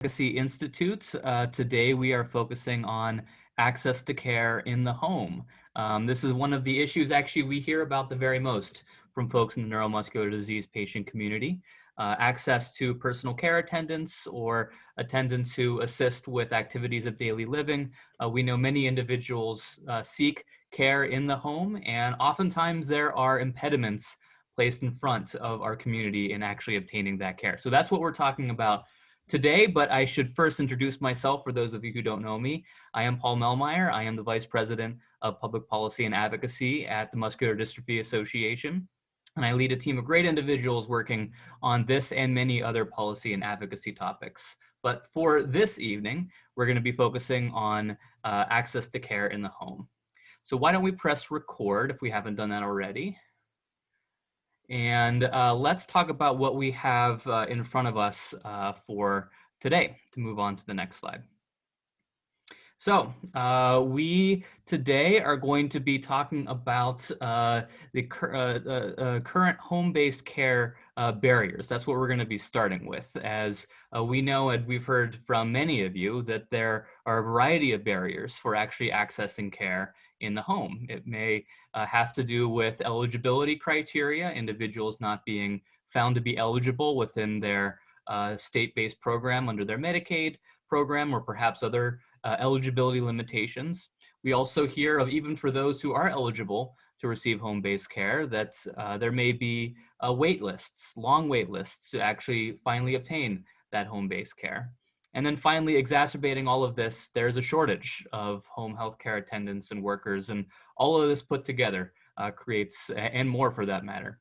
Advocacy Institute. Today we are focusing on access to care in the home. This is one of the issues actually we hear about the very most from folks in the neuromuscular disease patient community. Access to personal care attendants or attendants who assist with activities of daily living. We know many individuals seek care in the home, and oftentimes there are impediments placed in front of our community in actually obtaining that care. So that's what we're talking about today, but I should first introduce myself for those of you who don't know me. I am Paul Melmeyer. I am the Vice President of Public Policy and Advocacy at the Muscular Dystrophy Association. And I lead a team of great individuals working on this and many other policy and advocacy topics. But for this evening, we're going to be focusing on access to care in the home. So why don't we press record if we haven't done that already? And let's talk about what we have in front of us for today, to move on to the next slide. So we today are going to be talking about the current home-based care barriers. That's what we're going to be starting with. As we know, and we've heard from many of you, that there are a variety of barriers for actually accessing care in the home. It may have to do with eligibility criteria, individuals not being found to be eligible within their state-based program under their Medicaid program, or perhaps other eligibility limitations. We also hear of, even for those who are eligible to receive home-based care, that there may be wait lists, long wait lists to actually finally obtain that home-based care. And then finally, exacerbating all of this, there's a shortage of home health care attendants and workers, and all of this put together creates, and more for that matter,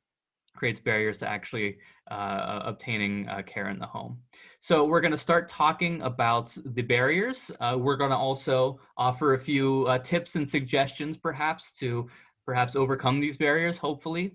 creates barriers to actually obtaining care in the home. So we're going to start talking about the barriers. We're going to also offer a few tips and suggestions perhaps to overcome these barriers, hopefully.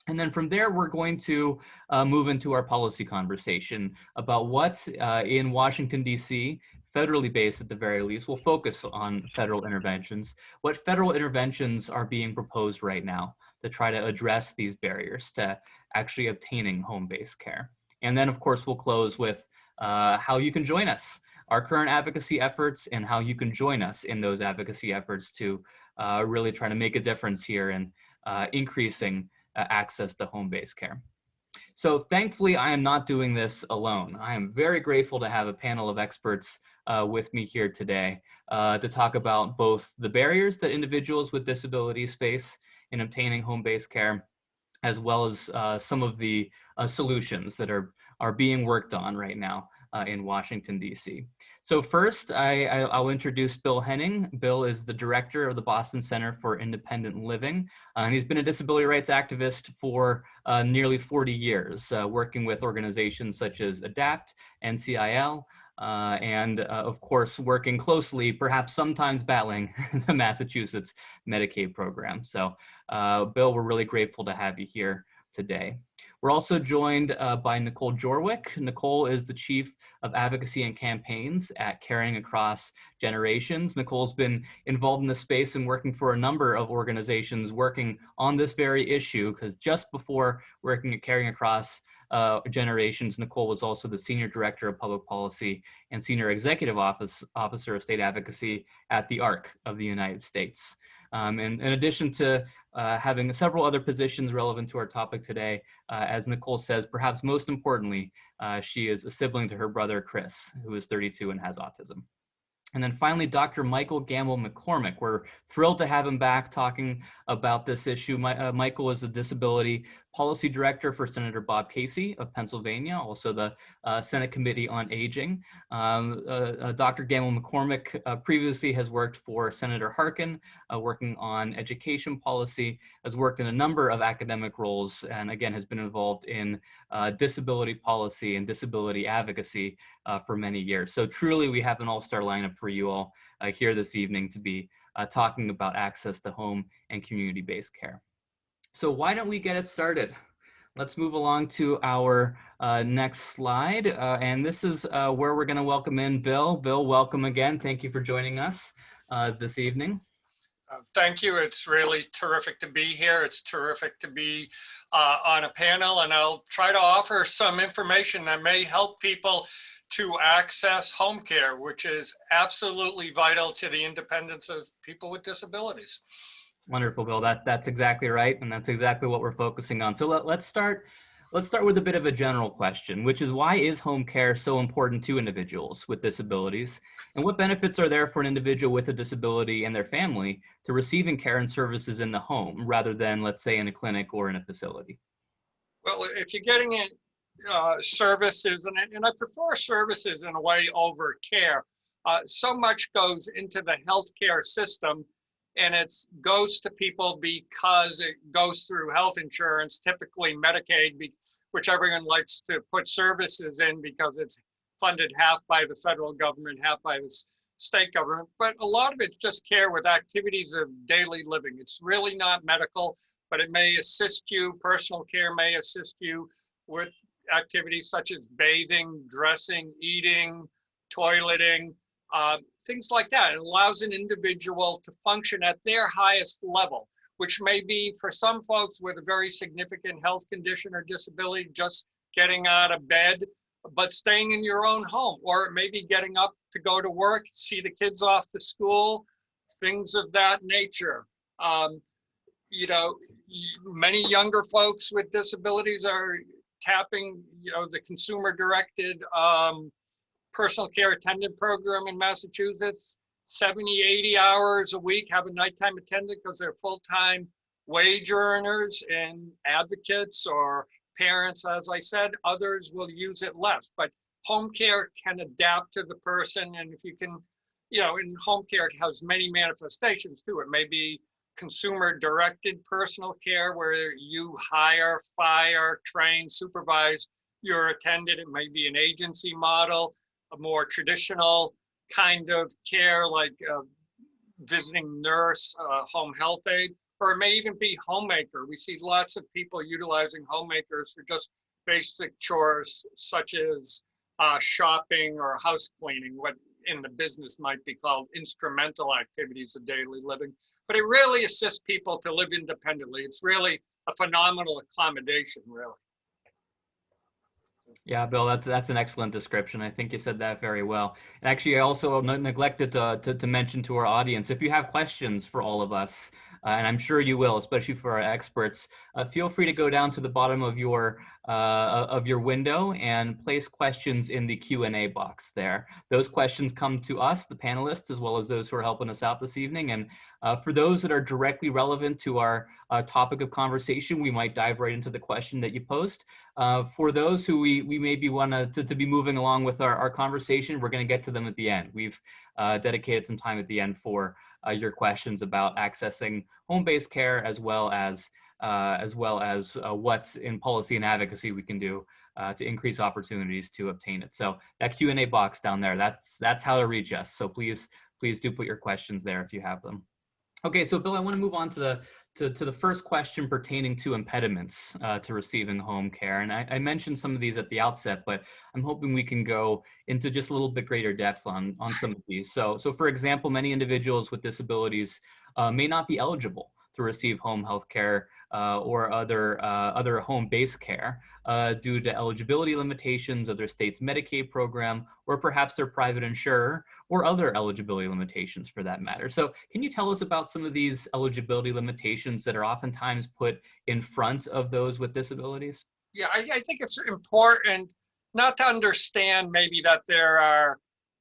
And then from there, we're going to move into our policy conversation about what in Washington, D.C., federally based at the very least, will focus on federal interventions. What federal interventions are being proposed right now to try to address these barriers to actually obtaining home-based care. And then, of course, we'll close with how you can join us, our current advocacy efforts, and how you can join us in those advocacy efforts to really try to make a difference here in increasing access to home-based care. So thankfully, I am not doing this alone. I am very grateful to have a panel of experts with me here today to talk about both the barriers that individuals with disabilities face in obtaining home-based care, as well as some of the solutions that are being worked on right now in Washington, D.C. So first, I'll introduce Bill Henning. Bill is the director of the Boston Center for Independent Living, and he's been a disability rights activist for nearly 40 years, working with organizations such as ADAPT, NCIL, and of course, working closely, perhaps sometimes battling the Massachusetts Medicaid program. So Bill, we're really grateful to have you here today. We're also joined by Nicole Jorwick. Nicole is the Chief of Advocacy and Campaigns at Caring Across Generations. Nicole's been involved in this space and working for a number of organizations working on this very issue, because just before working at Caring Across Generations, Nicole was also the Senior Director of Public Policy and Senior Executive Officer of State Advocacy at the ARC of the United States. And in addition to having several other positions relevant to our topic today, as Nicole says, perhaps most importantly, she is a sibling to her brother, Chris, who is 32 and has autism. And then finally, Dr. Michael Gamble McCormick. We're thrilled to have him back talking about this issue. Michael is a disability policy director for Senator Bob Casey of Pennsylvania, also the Senate Committee on Aging. Dr. Gamble McCormick previously has worked for Senator Harkin, working on education policy, has worked in a number of academic roles, and again, has been involved in disability policy and disability advocacy for many years. So truly, we have an all-star lineup for you all here this evening to be talking about access to home and community-based care. So why don't we get it started? Let's move along to our next slide. And this is where we're going to welcome in Bill. Bill, welcome again. Thank you for joining us this evening. Thank you. It's really terrific to be here. It's terrific to be on a panel, and I'll try to offer some information that may help people to access home care, which is absolutely vital to the independence of people with disabilities. Wonderful, Bill. That's exactly right, and that's exactly what we're focusing on. So let's start with a bit of a general question, which is, why is home care so important to individuals with disabilities? And what benefits are there for an individual with a disability and their family to receiving care and services in the home rather than, let's say, in a clinic or in a facility? Well, if you're getting in services, and I prefer services in a way over care, so much goes into the healthcare system, and it goes to people because it goes through health insurance, typically Medicaid, which everyone likes to put services in because it's funded half by the federal government, half by the state government. But a lot of it's just care with activities of daily living. It's really not medical, but it may assist you. Personal care may assist you with activities such as bathing, dressing, eating, toileting, things like that. It allows an individual to function at their highest level, which may be for some folks with a very significant health condition or disability, just getting out of bed, but staying in your own home, or it may be getting up to go to work, see the kids off to school, things of that nature. You know, many younger folks with disabilities are tapping, the consumer-directed personal care attendant program in Massachusetts, 70, 80 hours a week, have a nighttime attendant because they're full-time wage earners and advocates or parents, as I said. Others will use it less, but home care can adapt to the person. And if you can, in home care, it has many manifestations too. It may be consumer-directed personal care where you hire, fire, train, supervise your attendant. It may be an agency model, a more traditional kind of care like visiting nurse, home health aide, or it may even be homemaker. We see lots of people utilizing homemakers for just basic chores such as shopping or house cleaning, what in the business might be called instrumental activities of daily living. But it really assists people to live independently. It's really a phenomenal accommodation, really. Yeah, Bill, that's an excellent description. I think you said that very well. And actually, I also neglected to mention to our audience, if you have questions for all of us, and I'm sure you will, especially for our experts, feel free to go down to the bottom of your window and place questions in the Q&A box there. Those questions come to us, the panelists, as well as those who are helping us out this evening. And for those that are directly relevant to our topic of conversation, we might dive right into the question that you post. For those who we maybe want to be moving along with our conversation, we're going to get to them at the end. We've dedicated some time at the end for your questions about accessing home-based care, as well as what's in policy and advocacy we can do to increase opportunities to obtain it. So that Q&A box down there, that's how to reach us. So please do put your questions there if you have them. Okay, so Bill, I want to move on to the first question pertaining to impediments to receiving home care. And I mentioned some of these at the outset, but I'm hoping we can go into just a little bit greater depth on some of these. So for example, many individuals with disabilities may not be eligible to receive home health care or other home-based care due to eligibility limitations of their state's Medicaid program, or perhaps their private insurer, or other eligibility limitations for that matter. So can you tell us about some of these eligibility limitations that are oftentimes put in front of those with disabilities? Yeah, I think it's important not to understand maybe that there are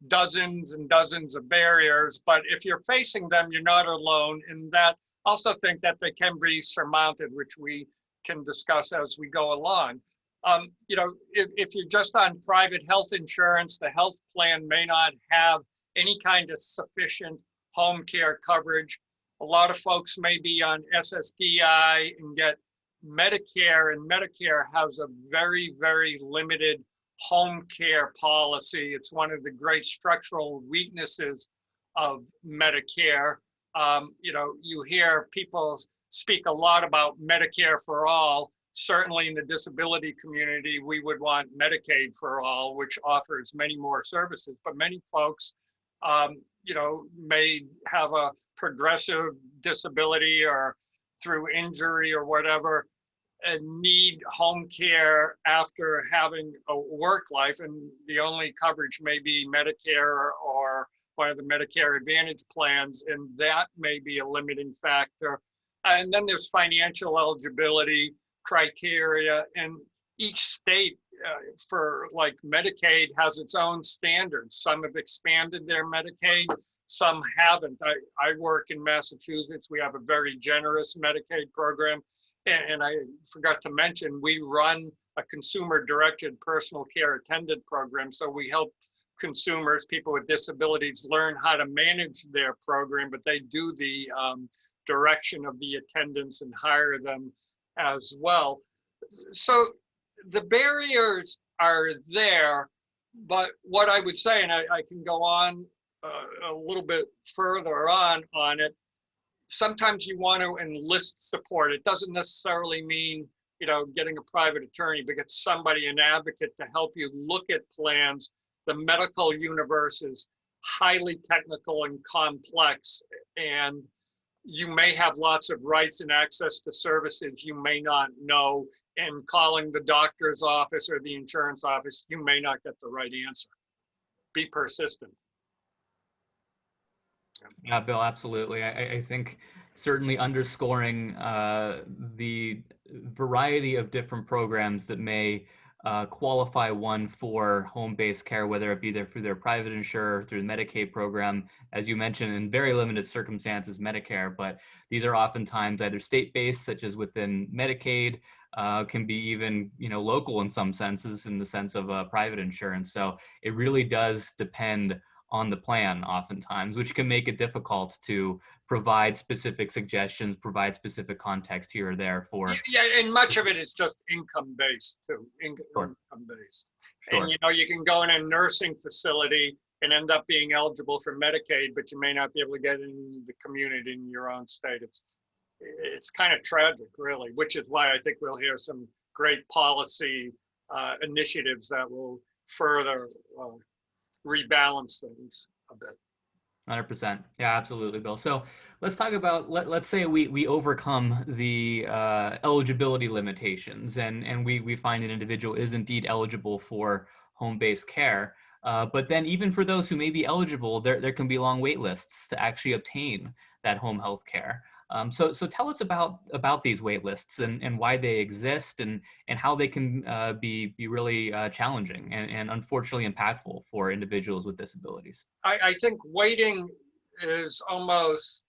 dozens and dozens of barriers, but if you're facing them, you're not alone. And that also think that they can be surmounted, which we can discuss as we go along. If you're just on private health insurance, the health plan may not have any kind of sufficient home care coverage. A lot of folks may be on SSDI and get Medicare, and Medicare has a very, very limited home care policy. It's one of the great structural weaknesses of Medicare. You hear people speak a lot about Medicare for all. Certainly in the disability community, we would want Medicaid for all, which offers many more services. But many folks, may have a progressive disability or through injury or whatever, need home care after having a work life, and the only coverage may be Medicare or one of the Medicare Advantage plans, and that may be a limiting factor. And then there's financial eligibility criteria, and each state for like Medicaid has its own standards. Some have expanded their Medicaid, some haven't. I work in Massachusetts. We have a very generous Medicaid program. And I forgot to mention, we run a consumer-directed personal care attendant program. So we help consumers, people with disabilities, learn how to manage their program, but they do the direction of the attendants and hire them as well. So the barriers are there, but what I would say, and I can go on a little bit further on it, sometimes you want to enlist support. It doesn't necessarily mean, you know, getting a private attorney, but get somebody, an advocate, to help you look at plans. The medical universe is highly technical and complex, and you may have lots of rights and access to services you may not know, and calling the doctor's office or the insurance office, you may not get the right answer. Be persistent. Yeah, Bill, absolutely. I think certainly underscoring the variety of different programs that may qualify one for home-based care, whether it be through their private insurer, through the Medicaid program, as you mentioned, in very limited circumstances, Medicare, but these are oftentimes either state-based, such as within Medicaid, can be even, you know, local in some senses, in the sense of private insurance. So it really does depend on the plan oftentimes, which can make it difficult to provide specific suggestions, provide specific context here or there for. Yeah, and much of it is just income based too, Sure. income based. Sure. And you know, you can go in a nursing facility and end up being eligible for Medicaid, but you may not be able to get in the community in your own state. It's kind of tragic, really, which is why I think we'll hear some great policy initiatives that will further rebalance things a bit. 100%. Yeah, absolutely, Bill. So let's talk about, let's say we overcome the eligibility limitations, and we find an individual is indeed eligible for home-based care. But then even for those who may be eligible, there can be long wait lists to actually obtain that home health care. So tell us about these wait lists and why they exist, and how they can be really challenging and unfortunately impactful for individuals with disabilities. I think waiting is almost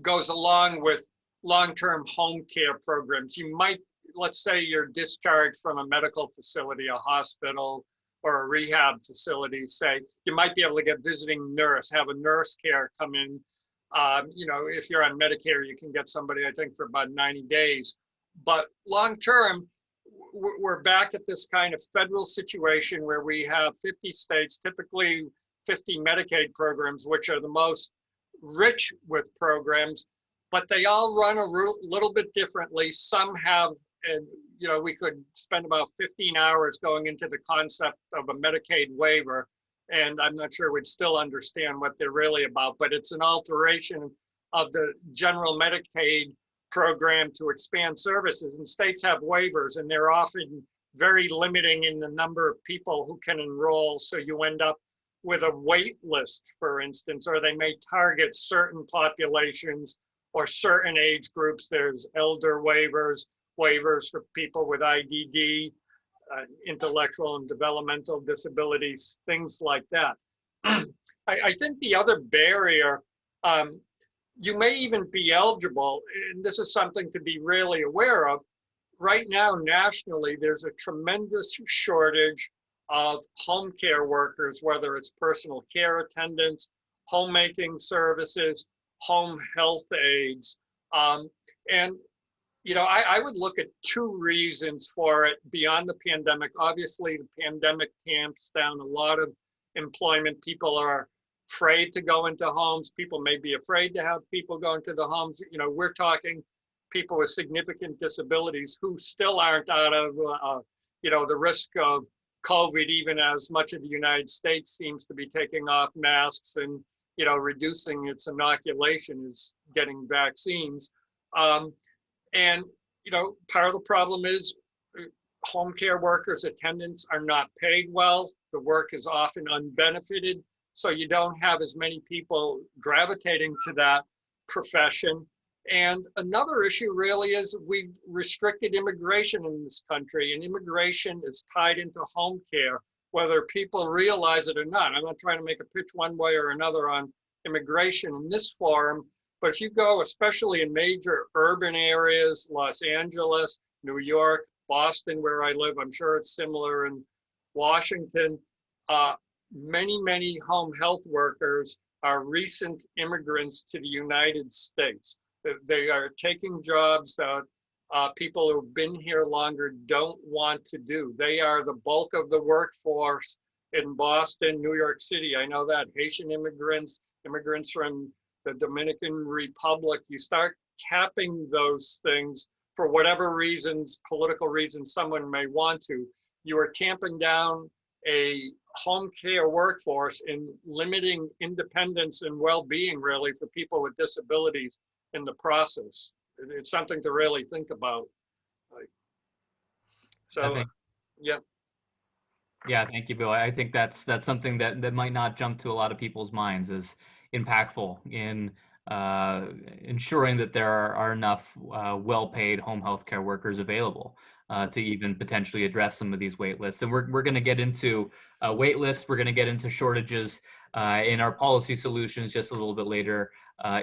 goes along with long-term home care programs. You might, let's say you're discharged from a medical facility, a hospital, or a rehab facility, say, you might be able to get visiting nurse, have a nurse care come in. You know, if you're on Medicare, you can get somebody, I think, for about 90 days. But long-term, we're back at this kind of federal situation where we have 50 states, typically 50 Medicaid programs, which are the most rich with programs, but they all run a little bit differently. Some have, and you know, we could spend about 15 hours going into the concept of a Medicaid waiver, and I'm not sure we'd still understand what they're really about, but it's an alteration of the general Medicaid program to expand services. And states have waivers, and they're often very limiting in the number of people who can enroll. So you end up with a wait list, for instance, or they may target certain populations or certain age groups. There's elder waivers, waivers for people with IDD, intellectual and developmental disabilities, things like that. I think the other barrier, you may even be eligible, and this is something to be really aware of. Right now, nationally, there's a tremendous shortage of home care workers, whether it's personal care attendants, homemaking services, home health aides. And you know, I would look at two reasons for it beyond the pandemic. Obviously, the pandemic tamps down a lot of employment. People are afraid to go into homes. People may be afraid to have people go into the homes. You know, we're talking people with significant disabilities who still aren't out of, you know, the risk of COVID, even as much of the United States seems to be taking off masks and, you know, reducing its inoculation is getting vaccines. And, part of the problem is home care workers, attendants are not paid well. The work is often unbenefited. So you don't have as many people gravitating to that profession. And another issue really is we've restricted immigration in this country, and immigration is tied into home care, whether people realize it or not. I'm not trying to make a pitch one way or another on immigration in this forum, but if you go, especially in major urban areas, Los Angeles, New York, Boston, where I live, I'm sure it's similar in Washington, many home health workers are recent immigrants to the United States. They are taking jobs that people who've been here longer don't want to do. They are the bulk of the workforce in Boston, New York City. I know that. Haitian immigrants, immigrants from the Dominican Republic. You start capping those things for whatever reasons, political reasons someone may want to. You are tamping down a home care workforce and limiting independence and well-being really for people with disabilities in the process. It's something to really think about. Yeah. Yeah, thank you, Bill. I think that's something that might not jump to a lot of people's minds as impactful in ensuring that there are enough well-paid home health care workers available to even potentially address some of these wait lists. And we're going to get into wait lists. We're going to get into shortages in our policy solutions just a little bit later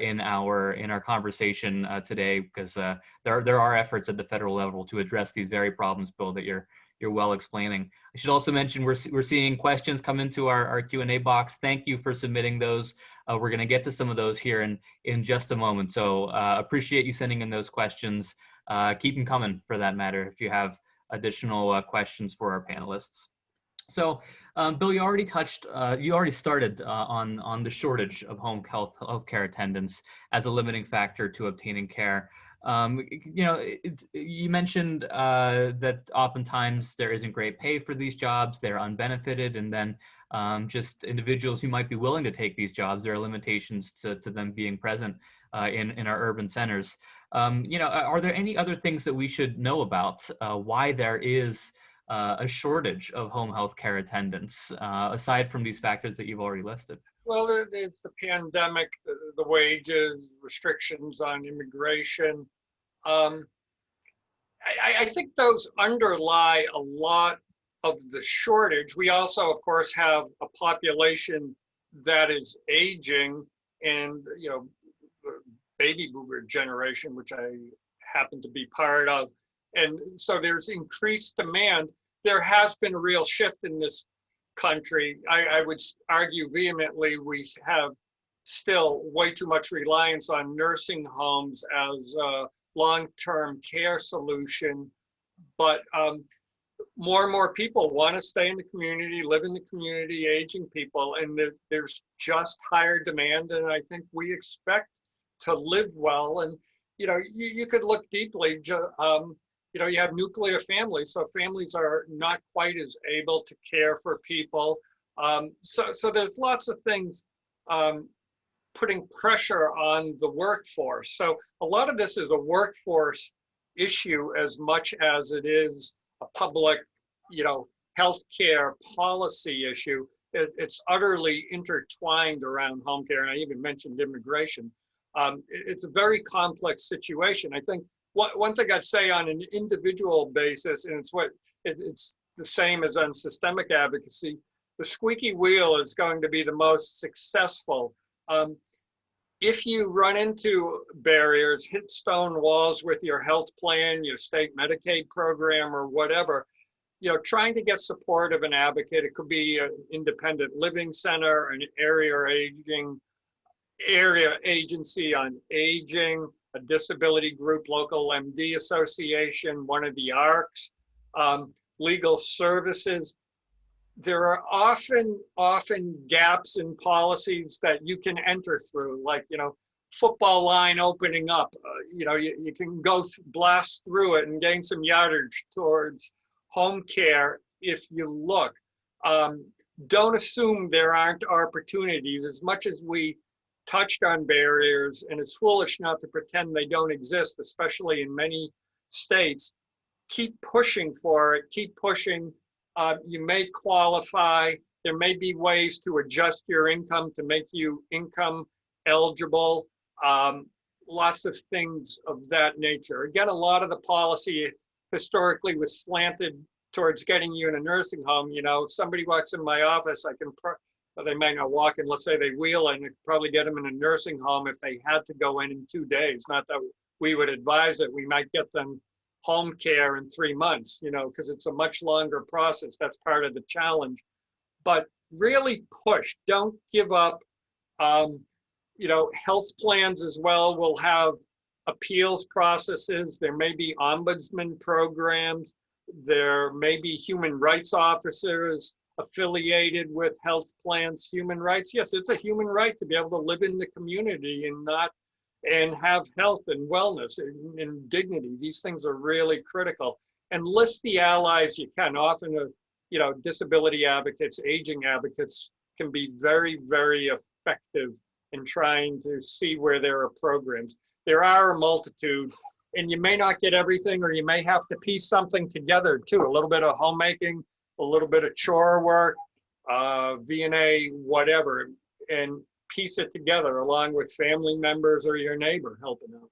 in our conversation today, because there are efforts at the federal level to address these very problems, Bill, that you're well explaining. I should also mention we're seeing questions come into our Q&A box. Thank you for submitting those. We're going to get to some of those here in just a moment. So appreciate you sending in those questions. Keep them coming, for that matter, if you have additional questions for our panelists. So, Bill, you already started on the shortage of home healthcare attendants as a limiting factor to obtaining care. You mentioned that oftentimes there isn't great pay for these jobs, they're unbenefited, and then just individuals who might be willing to take these jobs, there are limitations to them being present in our urban centers. Are there any other things that we should know about why there is a shortage of home health care attendants, aside from these factors that you've already listed? Well, it's the pandemic, the wages, restrictions on immigration. I think those underlie a lot of the shortage. We also, of course, have a population that is aging, and the baby boomer generation, which I happen to be part of. And so there's increased demand. There has been a real shift in this country. I would argue vehemently we have still way too much reliance on nursing homes as a long-term care solution. But more and more people want to stay in the community, live in the community, aging people, and there's just higher demand. And I think we expect to live well. And you could look deeply. You have nuclear families, so families are not quite as able to care for people. So there's lots of things putting pressure on the workforce. So a lot of this is a workforce issue as much as it is a public, healthcare policy issue. It's utterly intertwined around home care, and I even mentioned immigration. It's a very complex situation. I think one thing I'd say on an individual basis, and it's the same as on systemic advocacy, the squeaky wheel is going to be the most successful. If you run into barriers, hit stone walls with your health plan, your state Medicaid program, or whatever, trying to get support of an advocate. It could be an independent living center, an area agency on aging, a disability group, local MD association, one of the ARCs, legal services. There are often gaps in policies that you can enter through, like, football line opening up. You can blast through it and gain some yardage towards home care if you look. Don't assume there aren't opportunities. As much as we touched on barriers, and it's foolish not to pretend they don't exist, especially in many states, keep pushing for it, keep pushing. You may qualify. There may be ways to adjust your income to make you income eligible. Lots of things of that nature. Again, a lot of the policy historically was slanted towards getting you in a nursing home. You know, if somebody walks in my office, I can, they may not walk in, let's say they wheel in, I could probably get them in a nursing home if they had to go in 2 days. Not that we would advise it. We might get them home care in 3 months, you know, because it's a much longer process. That's part of the challenge. But really push, don't give up. You know, health plans as well will have appeals processes. There may be ombudsman programs. There may be human rights officers affiliated with health plans. Human rights, yes, it's a human right to be able to live in the community and have health and wellness and dignity. These things are really critical. And list the allies you can. Often, you know, disability advocates, aging advocates can be very, very effective in trying to see where there are programs. There are a multitude, and you may not get everything, or you may have to piece something together too. A little bit of homemaking, a little bit of chore work, V&A, whatever, and piece it together along with family members or your neighbor helping out.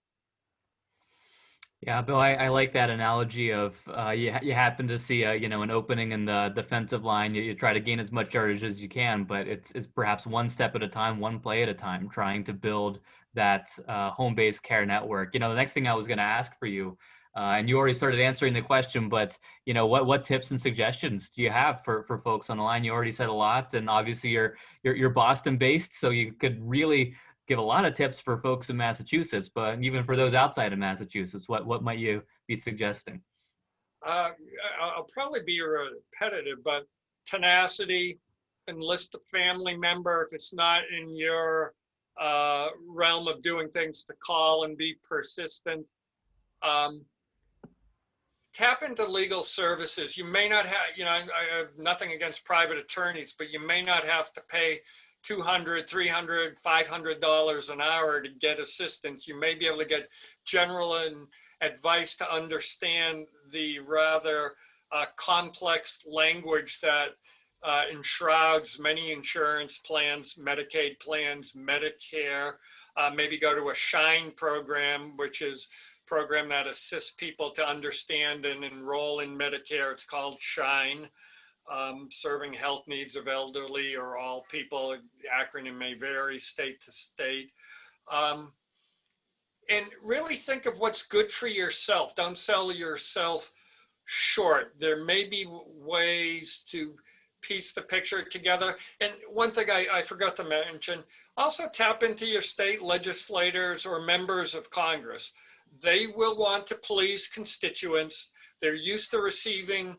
Yeah, Bill, I like that analogy of you happen to see you know, an opening in the defensive line. You try to gain as much yardage as you can, but it's perhaps one step at a time, one play at a time, trying to build that home-based care network. You know, the next thing I was going to ask for you, and you already started answering the question, but you know, what tips and suggestions do you have for folks on the line? You already said a lot, and obviously you're Boston-based, so you could really give a lot of tips for folks in Massachusetts, but even for those outside of Massachusetts, what might you be suggesting? I'll probably be repetitive, but tenacity, enlist a family member if it's not in your realm of doing things, to call and be persistent. Tap into legal services. You may not have, you know, I have nothing against private attorneys, but you may not have to pay $200, $300, $500 an hour to get assistance. You may be able to get general advice to understand the rather complex language that enshrouds many insurance plans, Medicaid plans, Medicare. Maybe go to a SHINE program, which is a program that assists people to understand and enroll in Medicare. It's called SHINE. Serving health needs of elderly or all people. The acronym may vary state to state. And really think of what's good for yourself. Don't sell yourself short. There may be ways to piece the picture together. And one thing I forgot to mention, also tap into your state legislators or members of Congress. They will want to please constituents. They're used to receiving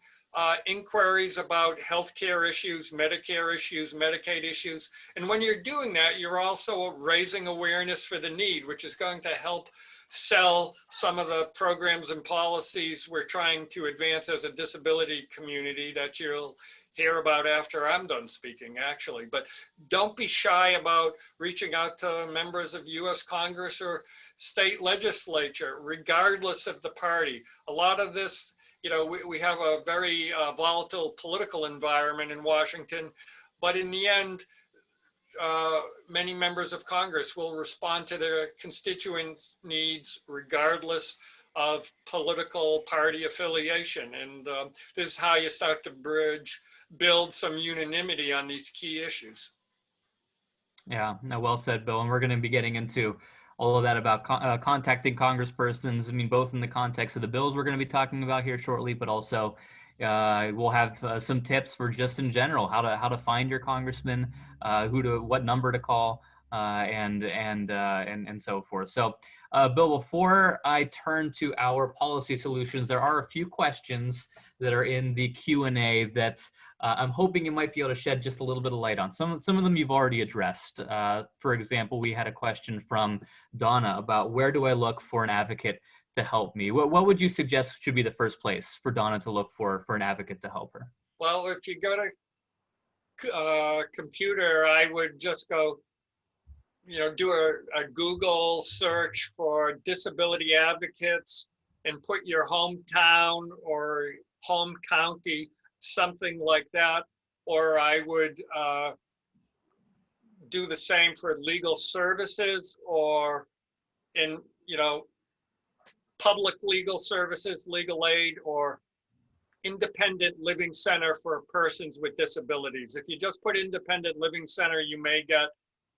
inquiries about healthcare issues, Medicare issues, Medicaid issues. And when you're doing that, you're also raising awareness for the need, which is going to help sell some of the programs and policies we're trying to advance as a disability community that you'll hear about after I'm done speaking, actually. But don't be shy about reaching out to members of US Congress or state legislature, regardless of the party. A lot of this, you know, we have a very volatile political environment in Washington, but in the end, many members of Congress will respond to their constituents' needs regardless of political party affiliation. And this is how you start to build some unanimity on these key issues. Yeah, no, well said, Bill. And we're going to be getting into all of that about contacting congresspersons. I mean, both in the context of the bills we're going to be talking about here shortly, but also we'll have some tips for just in general how to find your congressman, what number to call, and so forth. So, Bill, before I turn to our policy solutions, there are a few questions that are in the Q&A that I'm hoping you might be able to shed just a little bit of light on. Some of them you've already addressed. For example, we had a question from Donna about where do I look for an advocate to help me? What would you suggest should be the first place for Donna to look for an advocate to help her? Well, if you go to computer, I would just go, you know, do a Google search for disability advocates. and put your hometown or home county, something like that. Or I would do the same for legal services, or in, public legal services, legal aid, or independent living center for persons with disabilities. If you just put independent living center, you may get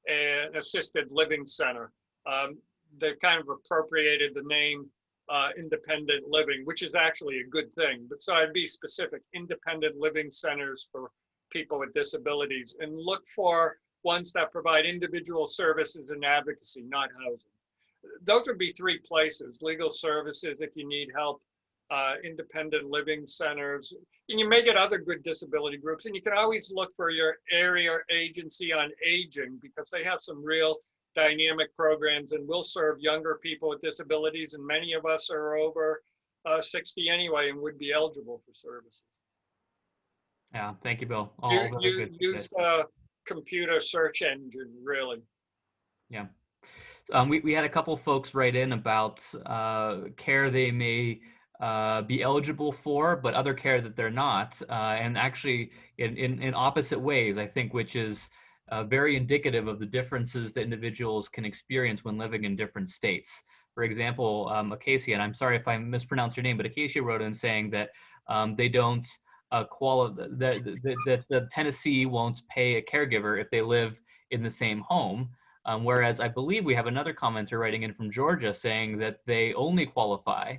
an assisted living center. They've kind of appropriated the name independent living, which is actually a good thing. But so I'd be specific: independent living centers for people with disabilities, and look for ones that provide individual services and advocacy, not housing. Those would be three places: legal services if you need help, independent living centers, and you may get other good disability groups. And you can always look for your area agency on aging, because they have some real dynamic programs and will serve younger people with disabilities. And many of us are over 60 anyway and would be eligible for services. Yeah, thank you, Bill. All You, very you good. use a computer search engine, really. Yeah. We had a couple folks write in about care they may be eligible for, but other care that they're not, and actually in opposite ways, I think, which is very indicative of the differences that individuals can experience when living in different states. For example, Acacia, and I'm sorry if I mispronounced your name, but Acacia wrote in saying that they don't that Tennessee won't pay a caregiver if they live in the same home. Whereas I believe we have another commenter writing in from Georgia saying that they only qualify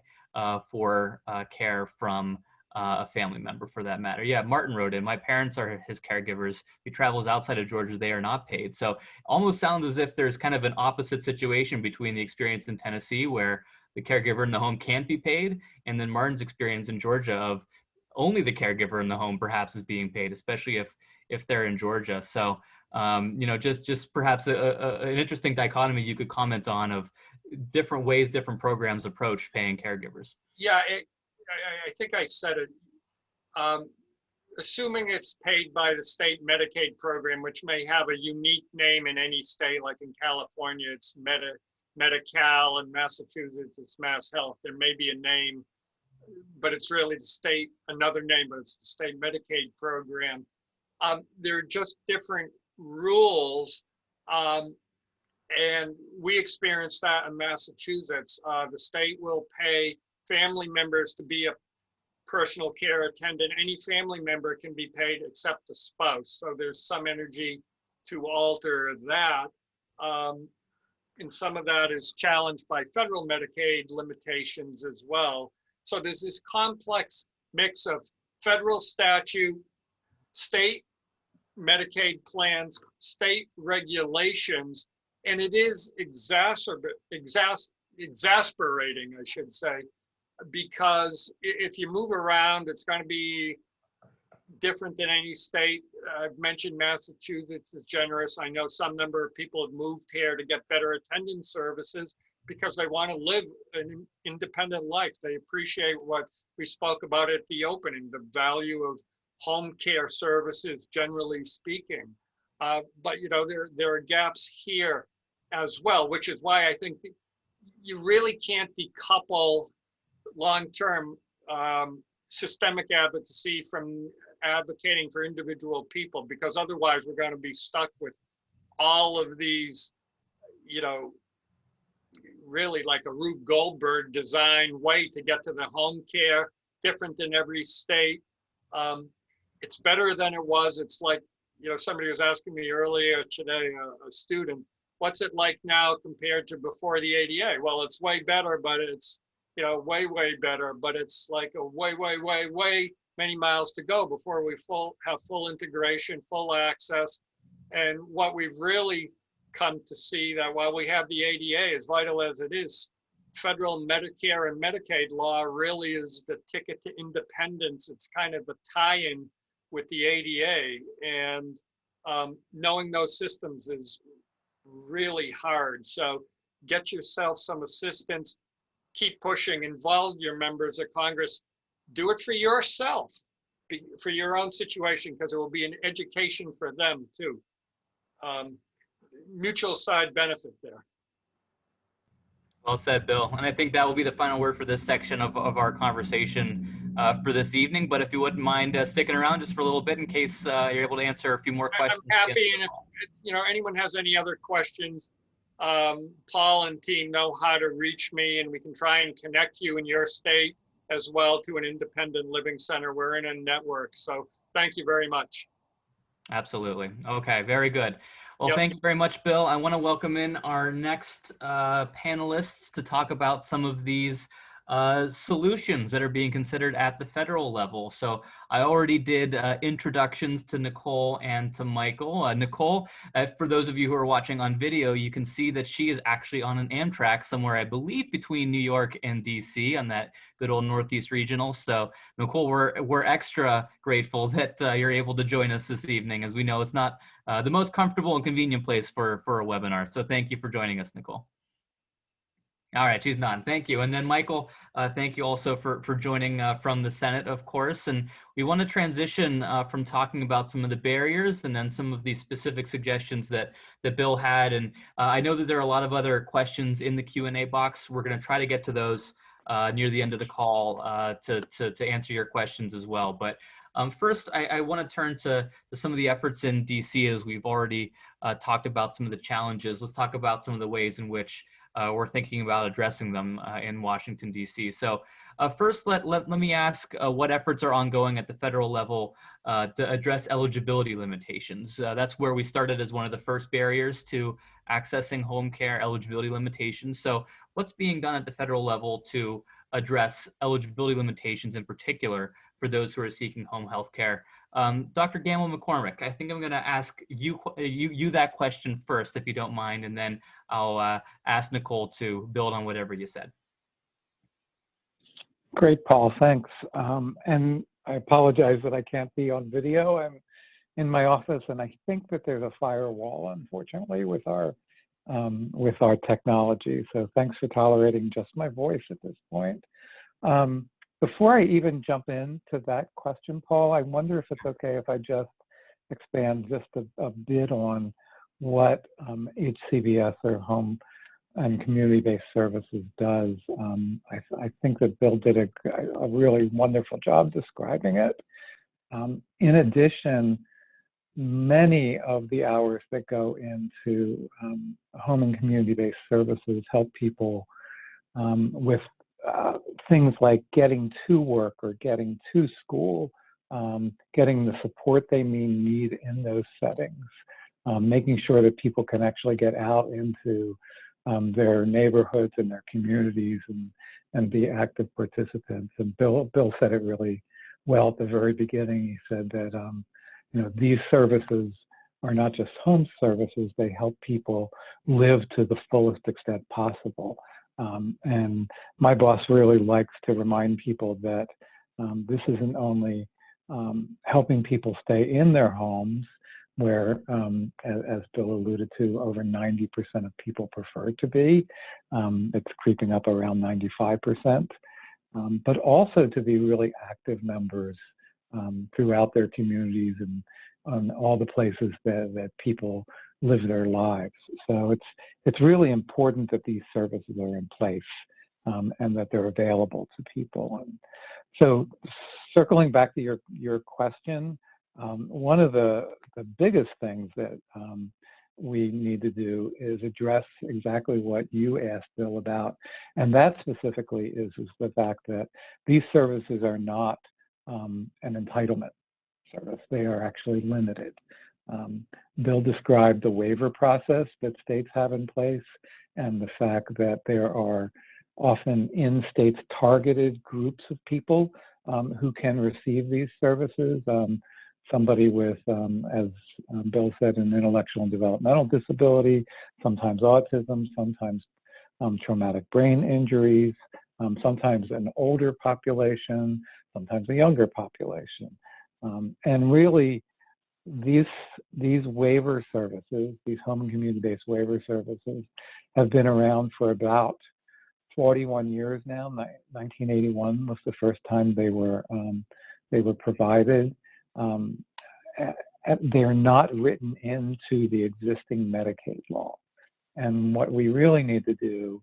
for care from a family member, for that matter. Yeah, Martin wrote in, my parents are his caregivers. If he travels outside of Georgia, they are not paid. So almost sounds as if there's kind of an opposite situation between the experience in Tennessee, where the caregiver in the home can't be paid, and then Martin's experience in Georgia of only the caregiver in the home perhaps is being paid, especially if they're in Georgia. So just perhaps an interesting dichotomy you could comment on of different ways different programs approach paying caregivers. Yeah, I think I said it. Assuming it's paid by the state Medicaid program, which may have a unique name in any state, like in California, it's Medi-Cal, and Massachusetts, it's Mass Health. There may be a name, but it's really the state, another name, but it's the state Medicaid program. There are just different rules, and we experienced that in Massachusetts. The state will pay family members to be a personal care attendant. Any family member can be paid except the spouse. So there's some energy to alter that. And some of that is challenged by federal Medicaid limitations as well. So there's this complex mix of federal statute, state Medicaid plans, state regulations, and it is exasperating, I should say, because if you move around, it's going to be different than any state. I've mentioned Massachusetts is generous. I know some number of people have moved here to get better attendance services because they want to live an independent life. They appreciate what we spoke about at the opening, the value of home care services, generally speaking. But there are gaps here as well, which is why I think you really can't decouple long-term systemic advocacy from advocating for individual people, because otherwise we're going to be stuck with all of these, really like a Rube Goldberg design way to get to the home care, different in every state. It's better than it was. It's like, somebody was asking me earlier today, a student, what's it like now compared to before the ADA? Well, it's way better, but it's, way, way better, but it's like a way, way, way, way many miles to go before we have full integration, full access. And what we've really come to see, that while we have the ADA, as vital as it is, federal Medicare and Medicaid law really is the ticket to independence. It's kind of a tie-in with the ADA, and knowing those systems is really hard. So get yourself some assistance, keep pushing, involve your members of Congress, do it for yourself, for your own situation, because it will be an education for them too. Mutual side benefit there. Well said, Bill. And I think that will be the final word for this section of our conversation for this evening. But if you wouldn't mind sticking around just for a little bit in case you're able to answer a few more I'm questions. happy, and if anyone has any other questions, Paul and team know how to reach me, and we can try and connect you in your state as well to an independent living center. We're in a network, so thank you very much. Absolutely. Okay, very good. Well, Yep. thank you very much, Bill. I want to welcome in our next panelists to talk about some of these solutions that are being considered at the federal level. So I already did introductions to Nicole and to Michael. Nicole, for those of you who are watching on video, you can see that she is actually on an Amtrak somewhere, I believe, between New York and DC on that good old Northeast Regional. So Nicole, we're extra grateful that you're able to join us this evening, as we know it's not the most comfortable and convenient place for a webinar. So thank you for joining us, Nicole. All right, she's none. Thank you. And then Michael, thank you also for joining from the Senate, of course. And we want to transition from talking about some of the barriers and then some of the specific suggestions that Bill had. And I know that there are a lot of other questions in the Q&A box. We're going to try to get to those near the end of the call to answer your questions as well. But first, I want to turn to some of the efforts in DC, as we've already talked about some of the challenges. Let's talk about some of the ways in which we're thinking about addressing them in Washington, D.C. So first, let me ask what efforts are ongoing at the federal level to address eligibility limitations. That's where we started as one of the first barriers to accessing home care, eligibility limitations. So what's being done at the federal level to address eligibility limitations in particular for those who are seeking home health care? Dr. Gamble McCormick, I think I'm going to ask you that question first, if you don't mind, and then I'll ask Nicole to build on whatever you said. Great, Paul, thanks. And I apologize that I can't be on video. I'm in my office, and I think that there's a firewall, unfortunately, with our technology. So thanks for tolerating just my voice at this point. Before I even jump into that question, Paul, I wonder if it's okay if I just expand just a bit on what HCBS, or Home and Community-Based Services, does. I think that Bill did a really wonderful job describing it. In addition, many of the hours that go into home and community-based services help people with things like getting to work or getting to school, getting the support they need in those settings, making sure that people can actually get out into their neighborhoods and their communities and be active participants. And Bill said it really well at the very beginning. He said that these services are not just home services, they help people live to the fullest extent possible. And my boss really likes to remind people that this isn't only helping people stay in their homes, where, as Bill alluded to, over 90% of people prefer to be. It's creeping up around 95%, but also to be really active members throughout their communities and on all the places that people live their lives. So it's really important that these services are in place and that they're available to people. And so circling back to your question, one of the biggest things that we need to do is address exactly what you asked, Bill, about, and that specifically is the fact that these services are not an entitlement service. They are actually limited. Bill described the waiver process that states have in place and the fact that there are often in states targeted groups of people who can receive these services. Somebody with, as Bill said, an intellectual and developmental disability, sometimes autism, sometimes traumatic brain injuries, sometimes an older population, sometimes a younger population. And really, these waiver services, these home and community-based waiver services, have been around for about 41 years now. 1981 was the first time they were provided. They're not written into the existing Medicaid law. And what we really need to do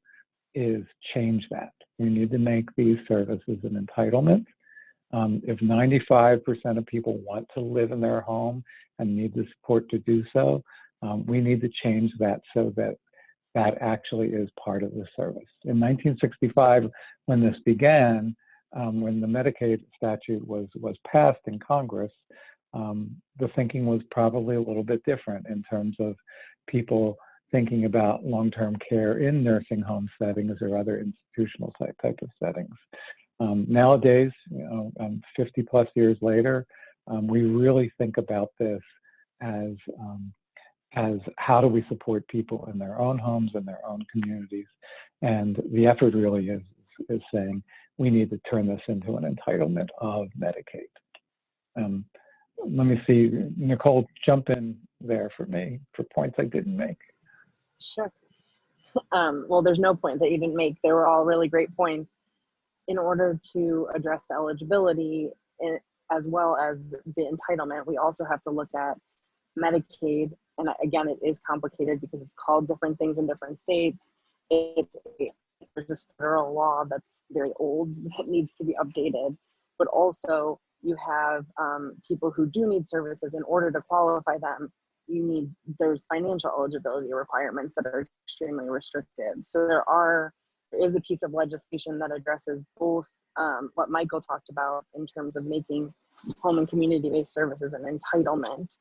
is change that. We need to make these services an entitlement. If 95% of people want to live in their home and need the support to do so, we need to change that so that that actually is part of the service. In 1965, when this began, when the Medicaid statute was passed in Congress, the thinking was probably a little bit different in terms of people thinking about long-term care in nursing home settings or other institutional type of settings. Nowadays, 50 plus years later, we really think about this as how do we support people in their own homes and their own communities. And the effort really is saying we need to turn this into an entitlement of Medicaid. Let me see, Nicole, jump in there for me for points I didn't make. Sure. Well, there's no point that you didn't make. They were all really great points. In order to address the eligibility as well as the entitlement, we also have to look at Medicaid. And again, it is complicated because it's called different things in different states. There's this federal law that's very old that needs to be updated, but also you have people who do need services. In order to qualify them, there's financial eligibility requirements that are extremely restrictive. So there is a piece of legislation that addresses both what Michael talked about in terms of making home and community-based services an entitlement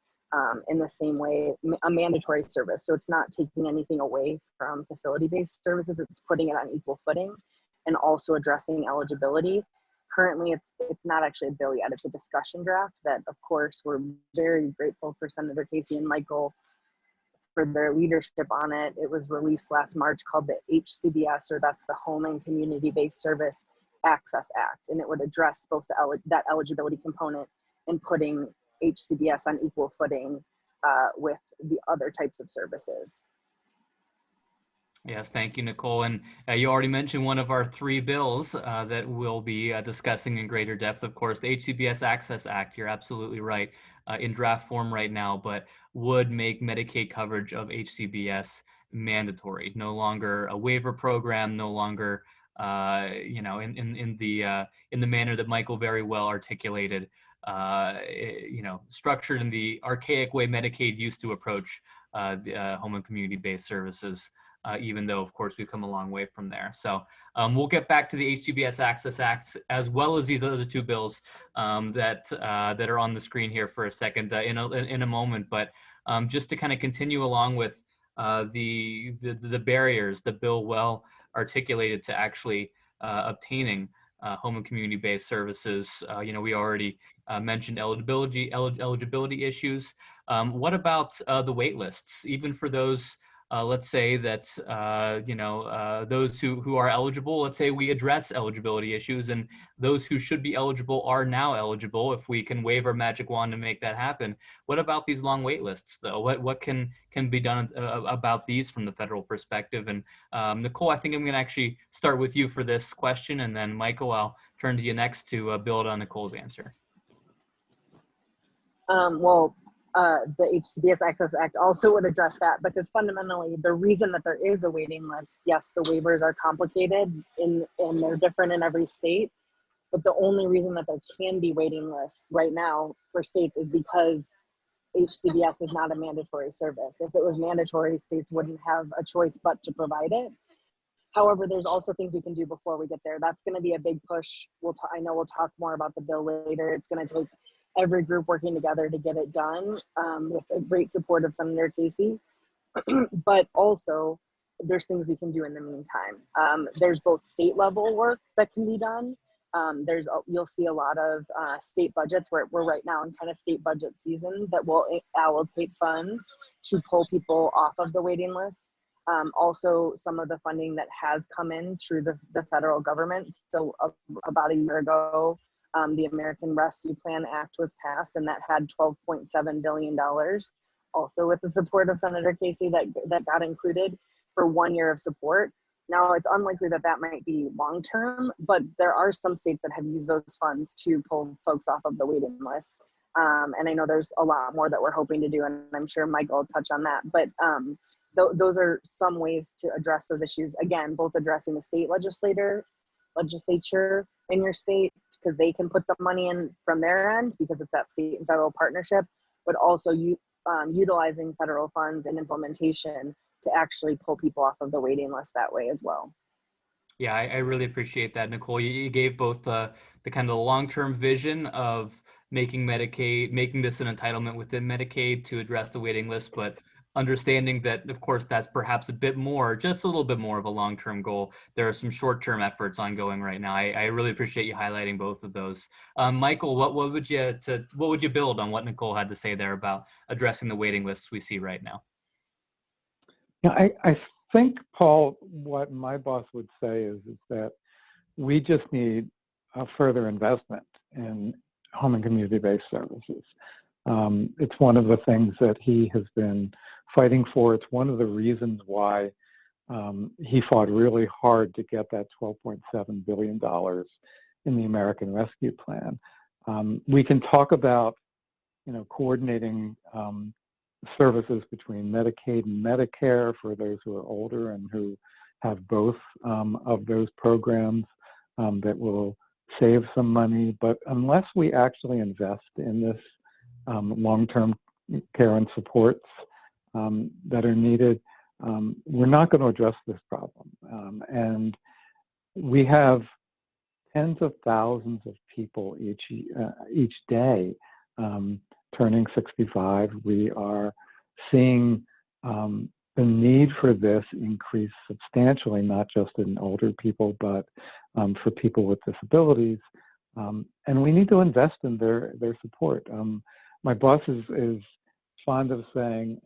in the same way, a mandatory service. So it's not taking anything away from facility-based services, it's putting it on equal footing and also addressing eligibility. Currently, it's not actually a bill yet, it's a discussion draft that, of course, we're very grateful for Senator Casey and Michael for their leadership on it. It was released last March, called the HCBS, or that's the Home and Community-Based Service Access Act, and it would address both that eligibility component and putting HCBS on equal footing with the other types of services. Yes, thank you, Nicole. And you already mentioned one of our 3 bills that we'll be discussing in greater depth. Of course, the HCBS Access Act, you're absolutely right, in draft form right now, but would make Medicaid coverage of HCBS mandatory, no longer a waiver program, no longer, in the manner that Michael very well articulated, structured in the archaic way Medicaid used to approach the home and community-based services. Even though, of course, we've come a long way from there. So we'll get back to the HCBS Access Act as well as these other 2 bills that are on the screen here for a second in a moment. But just to kind of continue along with the barriers the bill well articulated to actually obtaining home and community-based services. We already mentioned eligibility issues. What about the wait lists, even for those? Let's say that, those who are eligible, let's say we address eligibility issues and those who should be eligible are now eligible if we can wave our magic wand to make that happen. What about these long wait lists, though? What can be done about these from the federal perspective? And Nicole, I think I'm going to actually start with you for this question, and then Michael, I'll turn to you next to build on Nicole's answer. The HCBS Access Act also would address that, because fundamentally the reason that there is a waiting list, yes, the waivers are complicated and they're different in every state, but the only reason that there can be waiting lists right now for states is because HCBS is not a mandatory service. If it was mandatory, states wouldn't have a choice but to provide it. However, there's also things we can do before we get there. That's going to be a big push. I know we'll talk more about the bill later. It's going to take every group working together to get it done with the great support of Senator Casey. But also, there's things we can do in the meantime. There's both state level work that can be done. You'll see a lot of state budgets. We're right now in kind of state budget season that will allocate funds to pull people off of the waiting list. Also, some of the funding that has come in through the federal government. So about a year ago, the American Rescue Plan Act was passed, and that had $12.7 billion, also with the support of Senator Casey, that got included for 1 year of support. Now, it's unlikely that might be long-term, but there are some states that have used those funds to pull folks off of the waiting list. And I know there's a lot more that we're hoping to do, and I'm sure Michael will touch on that. But those are some ways to address those issues. Again, both addressing the state legislature in your state, because they can put the money in from their end because it's that state and federal partnership, but also utilizing federal funds and implementation to actually pull people off of the waiting list that way as well. Yeah, I really appreciate that, Nicole. You gave both the kind of long-term vision of making this an entitlement within Medicaid to address the waiting list, but understanding that, of course, that's perhaps a bit more, just a little bit more of a long-term goal. There are some short-term efforts ongoing right now. I really appreciate you highlighting both of those. Michael, what would you build on what Nicole had to say there about addressing the waiting lists we see right now? Yeah, I think, Paul, what my boss would say is that we just need a further investment in home and community-based services. It's one of the things that he has been fighting for. It's one of the reasons why he fought really hard to get that $12.7 billion in the American Rescue Plan. We can talk about, coordinating services between Medicaid and Medicare for those who are older and who have both of those programs that will save some money. But unless we actually invest in this long-term care and supports that are needed, we're not going to address this problem. And we have tens of thousands of people each day turning 65. We are seeing the need for this increase substantially, not just in older people, but for people with disabilities. And we need to invest in their support. My boss is fond of saying,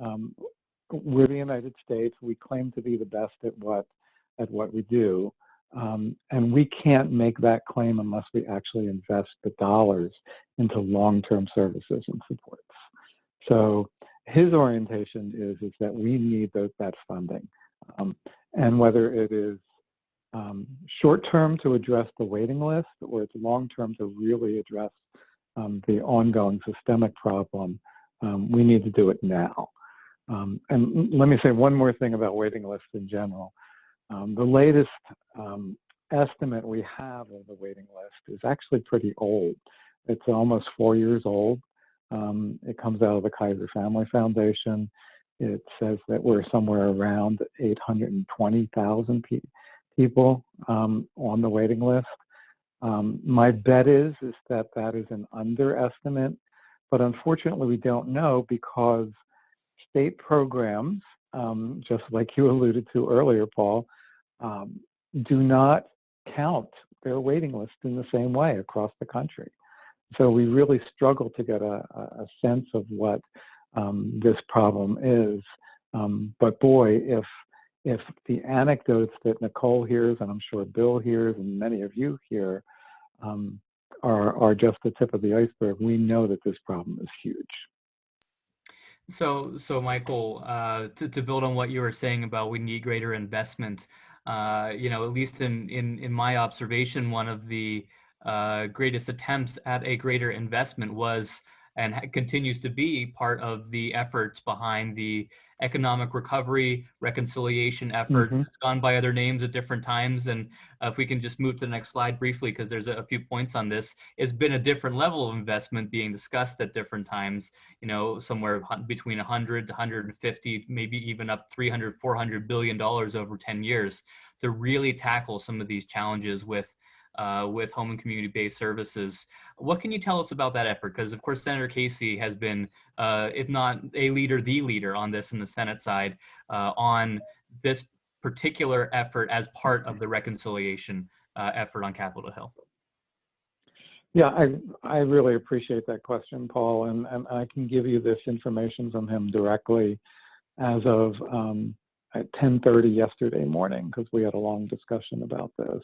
we're the United States. We claim to be the best at what we do. And we can't make that claim unless we actually invest the dollars into long-term services and supports. So his orientation is that we need that funding. And whether it is short-term to address the waiting list, or it's long-term to really address the ongoing systemic problem, we need to do it now. And let me say one more thing about waiting lists in general. The latest estimate we have of the waiting list is actually pretty old. It's almost 4 years old. It comes out of the Kaiser Family Foundation. It says that we're somewhere around 820,000 people on the waiting list. My bet is that is an underestimate, but unfortunately we don't know because state programs, just like you alluded to earlier, Paul, do not count their waiting list in the same way across the country. So we really struggle to get a sense of what this problem is. But boy, if the anecdotes that Nicole hears, and I'm sure Bill hears, and many of you hear, are just the tip of the iceberg, we know that this problem is huge. So Michael, to build on what you were saying about we need greater investment, at least in my observation, one of the greatest attempts at a greater investment was and continues to be part of the efforts behind the economic recovery reconciliation effort. Mm-hmm. It's gone by other names at different times. And if we can just move to the next slide briefly, because there's a few points on this, it's been a different level of investment being discussed at different times, somewhere between 100 to 150, maybe even up 300, $400 billion over 10 years to really tackle some of these challenges with home and community-based services. What can you tell us about that effort? Because of course, Senator Casey has been, if not a leader, the leader on this in the Senate side, on this particular effort as part of the reconciliation effort on Capitol Hill. Yeah, I really appreciate that question, Paul, and I can give you this information from him directly as of at 10:30 yesterday morning, because we had a long discussion about this.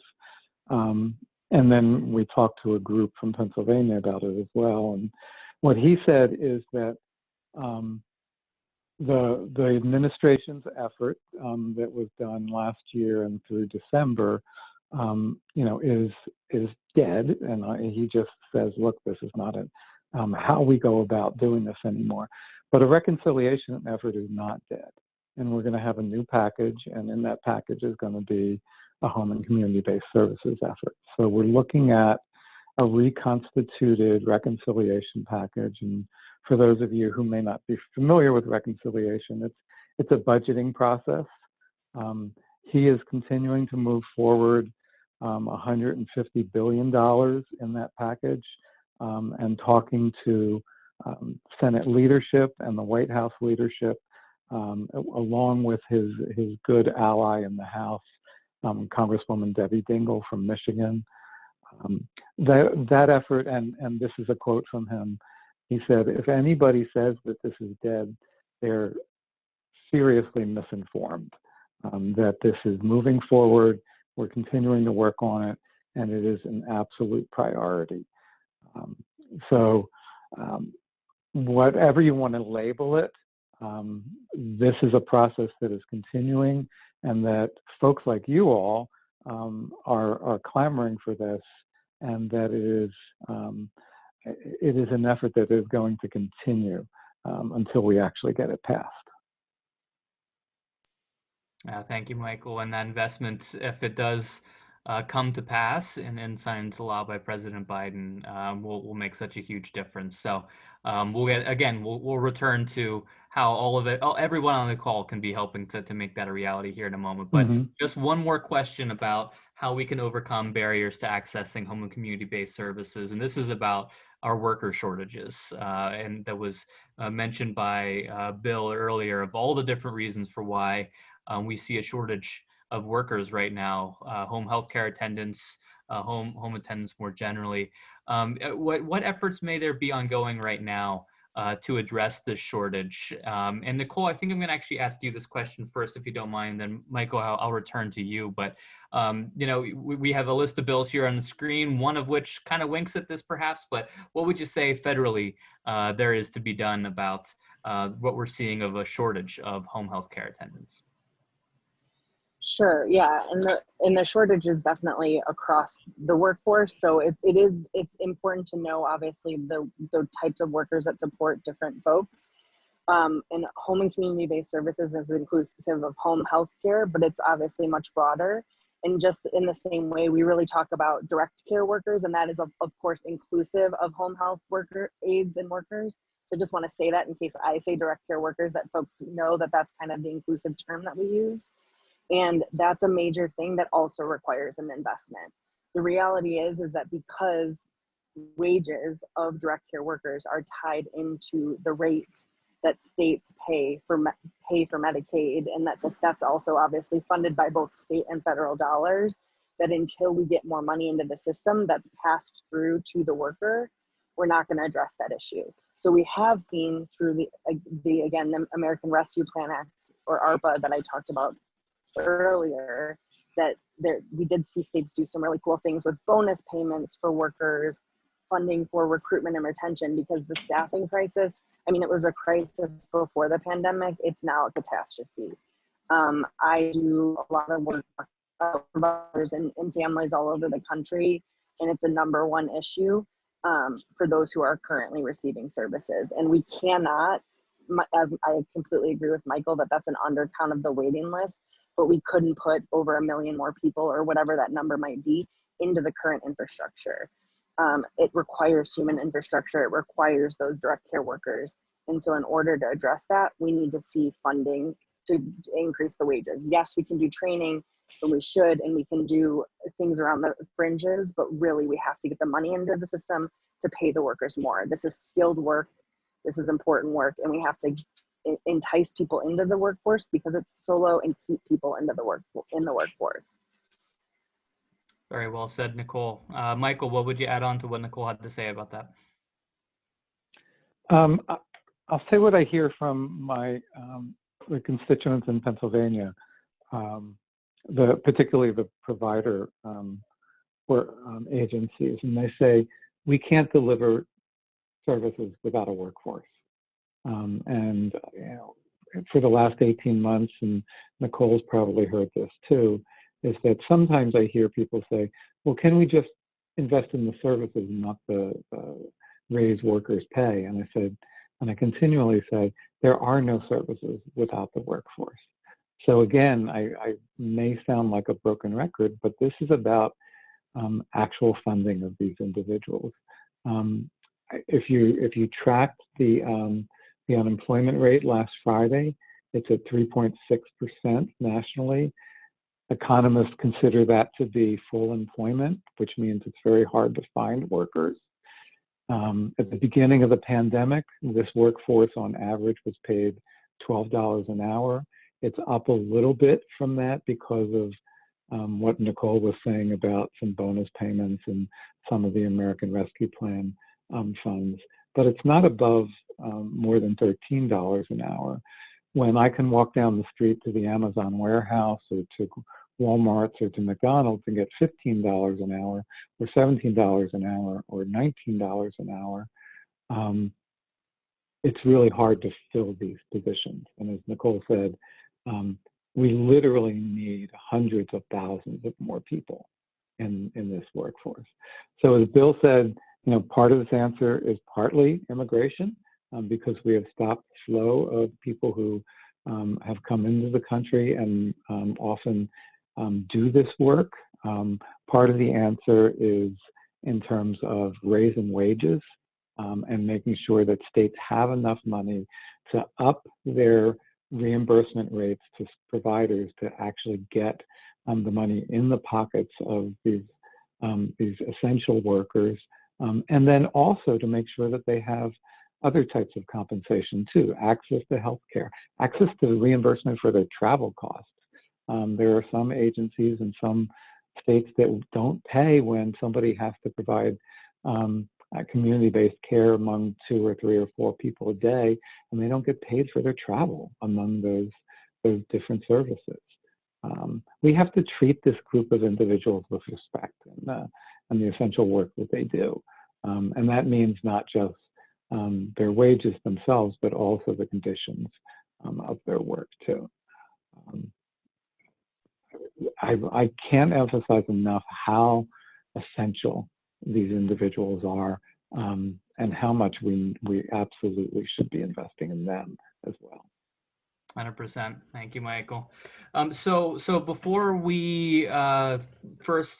And then we talked to a group from Pennsylvania about it as well. And what he said is that the administration's effort that was done last year and through December, is dead. And he just says, look, this is not how we go about doing this anymore. But a reconciliation effort is not dead. and we're going to have a new package, and in that package is going to be a home and community-based services effort. So we're looking at a reconstituted reconciliation package. And for those of you who may not be familiar with reconciliation, it's a budgeting process. He is continuing to move forward $150 billion in that package, and talking to Senate leadership and the White House leadership, along with his good ally in the House, Congresswoman Debbie Dingell from Michigan. That effort, and this is a quote from him, he said, "If anybody says that this is dead, they're seriously misinformed, that this is moving forward, we're continuing to work on it, and it is an absolute priority." Whatever you want to label it, this is a process that is continuing, and that folks like you all are clamoring for this, and that it is an effort that is going to continue until we actually get it passed. Thank you, Michael. And that investment, if it does come to pass and signed into law by President Biden, will make such a huge difference. So we'll return to how everyone on the call can be helping to make that a reality here in a moment. But just one more question about how we can overcome barriers to accessing home and community-based services. And this is about our worker shortages. And that was mentioned by Bill earlier, of all the different reasons for why we see a shortage of workers right now, home healthcare attendants, home attendants more generally. What efforts may there be ongoing right now to address this shortage? And Nicole, I think I'm going to actually ask you this question first, if you don't mind. Then Michael, I'll return to you. But we have a list of bills here on the screen, one of which kind of winks at this, perhaps. But what would you say federally there is to be done about what we're seeing of a shortage of home healthcare attendants? Sure. Yeah, and the shortage is definitely across the workforce. So it's important to know, obviously, the types of workers that support different folks. And home and community-based services is inclusive of home health care, but it's obviously much broader. And just in the same way, we really talk about direct care workers, and that is of course inclusive of home health worker aides and workers. So just want to say that in case I say direct care workers, that folks know that that's kind of the inclusive term that we use. And that's a major thing that also requires an investment. The reality is that because wages of direct care workers are tied into the rate that states pay for Medicaid, and that's also obviously funded by both state and federal dollars, that until we get more money into the system that's passed through to the worker, we're not going to address that issue. So we have seen through the American Rescue Plan Act, or ARPA, that I talked about earlier, that we did see states do some really cool things with bonus payments for workers, funding for recruitment and retention, because the staffing crisis, I mean, it was a crisis before the pandemic, it's now a catastrophe. I do a lot of work with and families all over the country, and it's a #1 issue for those who are currently receiving services. And we cannot, as I completely agree with Michael, that that's an undercount of the waiting list, but we couldn't put over 1 million more people, or whatever that number might be, into the current infrastructure. It requires human infrastructure. It requires those direct care workers. And so in order to address that, we need to see funding to increase the wages. Yes, we can do training, and we should, and we can do things around the fringes, but really we have to get the money into the system to pay the workers more. This is skilled work. This is important work, and we have to entice people into the workforce because it's so low, and keep people in the workforce. Very well said, Nicole. Michael, what would you add on to what Nicole had to say about that? I'll say what I hear from my the constituents in Pennsylvania, particularly the provider agencies, and they say we can't deliver services without a workforce. And for the last 18 months, and Nicole's probably heard this too, is that sometimes I hear people say, well, can we just invest in the services and not the raise workers' pay? And I said, and I continually say, there are no services without the workforce. So again, I may sound like a broken record, but this is about actual funding of these individuals. If you tracked the unemployment rate last Friday, it's at 3.6% nationally. Economists consider that to be full employment, which means it's very hard to find workers. At the beginning of the pandemic, this workforce on average was paid $12 an hour. It's up a little bit from that because of what Nicole was saying about some bonus payments and some of the American Rescue Plan funds, but it's not above more than $13 an hour. When I can walk down the street to the Amazon warehouse or to Walmart's or to McDonald's and get $15 an hour or $17 an hour or $19 an hour, it's really hard to fill these positions. And as Nicole said, we literally need hundreds of thousands of more people in this workforce. So as Bill said, part of this answer is partly immigration, because we have stopped the flow of people who have come into the country and often do this work. Part of the answer is in terms of raising wages and making sure that states have enough money to up their reimbursement rates to providers to actually get the money in the pockets of these essential workers, and then also to make sure that they have other types of compensation too, access to healthcare, access to reimbursement for their travel costs. There are some agencies in some states that don't pay when somebody has to provide community-based care among 2 or 3 or 4 people a day, and they don't get paid for their travel among those different services. We have to treat this group of individuals with respect and the essential work that they do. And that means not just their wages themselves, but also the conditions of their work too. I can't emphasize enough how essential these individuals are, and how much we absolutely should be investing in them as well. 100%. Thank you, Michael. So before we first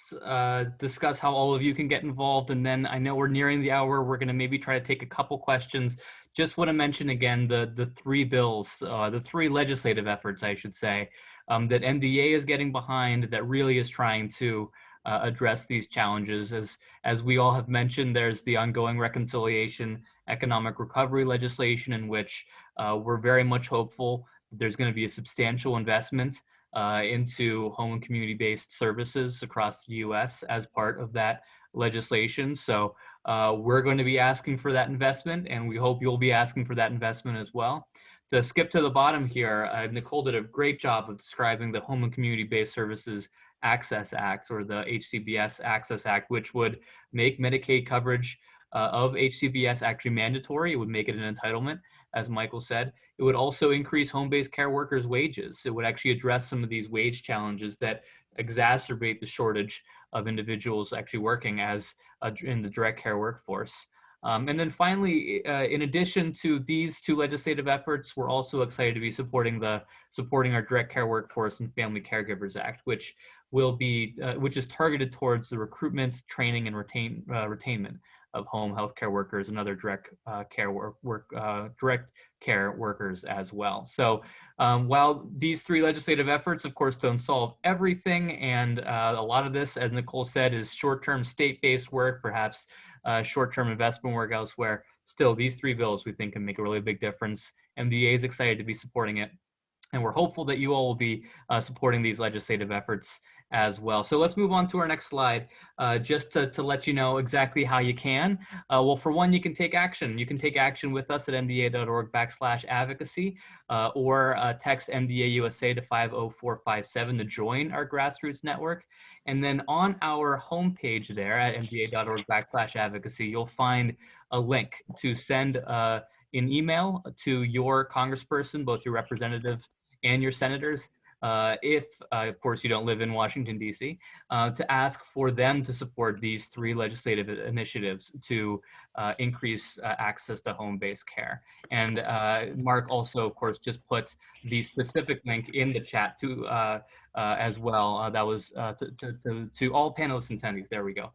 discuss how all of you can get involved, and then I know we're nearing the hour, we're going to maybe try to take a couple questions. Just want to mention again the 3 bills, the 3 legislative efforts, I should say, that MDA is getting behind that really is trying to address these challenges. As we all have mentioned, there's the ongoing reconciliation economic recovery legislation, in which we're very much hopeful that there's going to be a substantial investment into home and community-based services across the U.S. as part of that legislation. So we're going to be asking for that investment, and we hope you'll be asking for that investment as well. To skip to the bottom here, Nicole did a great job of describing the Home and Community-Based Services Access Act, or the HCBS Access Act, which would make Medicaid coverage of HCBS actually mandatory. It would make it an entitlement, as Michael said. It would also increase home-based care workers' wages. It would actually address some of these wage challenges that exacerbate the shortage of individuals actually working as in the direct care workforce. And then finally, in addition to these 2 legislative efforts, we're also excited to be supporting our Direct Care Workforce and Family Caregivers Act, which is targeted towards the recruitment, training, and retainment of home healthcare workers and other direct care workers as well. So while these 3 legislative efforts, of course, don't solve everything, and a lot of this, as Nicole said, is short-term state-based work, perhaps short-term investment work elsewhere, still these 3 bills we think can make a really big difference. MDA is excited to be supporting it, and we're hopeful that you all will be supporting these legislative efforts as well. So let's move on to our next slide, just to let you know exactly how you can. Well, for one, you can take action. You can take action with us at mda.org/advocacy, or text MDA USA to 50457 to join our grassroots network. And then on our homepage there at mda.org/advocacy, you'll find a link to send an email to your congressperson, both your representative and your senators, if, of course, you don't live in Washington, D.C., to ask for them to support these 3 legislative initiatives to increase access to home-based care. And Mark also, of course, just put the specific link in the chat to as well. That was to all panelists and attendees. There we go.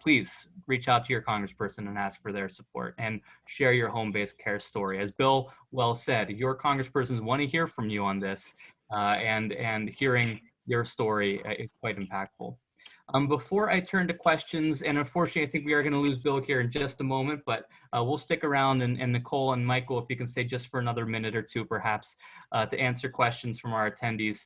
Please reach out to your congressperson and ask for their support and share your home-based care story. As Bill well said, your congresspersons want to hear from you on this, and hearing your story is quite impactful. Before I turn to questions, and unfortunately, I think we are going to lose Bill here in just a moment, but we'll stick around, and Nicole and Michael, if you can stay just for another minute or two, perhaps, to answer questions from our attendees.